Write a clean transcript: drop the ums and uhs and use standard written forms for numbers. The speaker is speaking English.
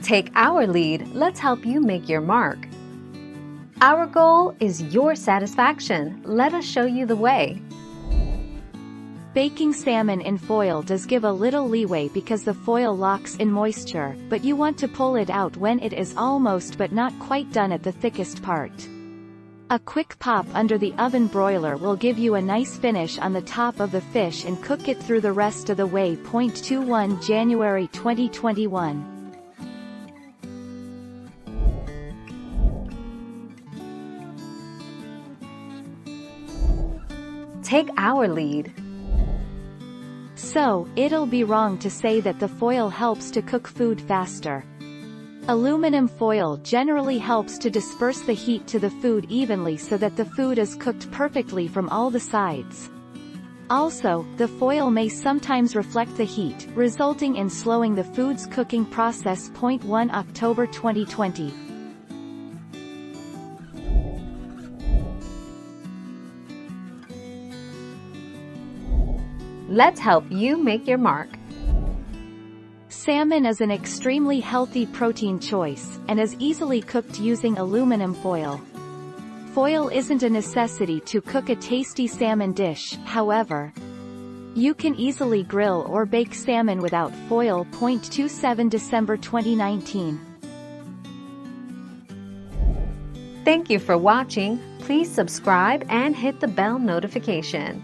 Take our lead, let's help you make your mark. Our goal is your satisfaction. Let us show you the way. Baking salmon in foil does give a little leeway because the foil locks in moisture, but you want to pull it out when it is almost but not quite done at the thickest part. A quick pop under the oven broiler will give you a nice finish on the top of the fish and cook it through the rest of the way. 21 January 2021. Take our lead. So, it'll be wrong to say that the foil helps to cook food faster. Aluminum foil generally helps to disperse the heat to the food evenly so that the food is cooked perfectly from all the sides. Also, the foil may sometimes reflect the heat, resulting in slowing the food's cooking process. 1 October 2020. Let's help you make your mark. Salmon is an extremely healthy protein choice, and is easily cooked using aluminum foil. Foil isn't a necessity to cook a tasty salmon dish, however. You can easily grill or bake salmon without foil. 27 December 2019. Thank you for watching. Please subscribe and hit the bell notification.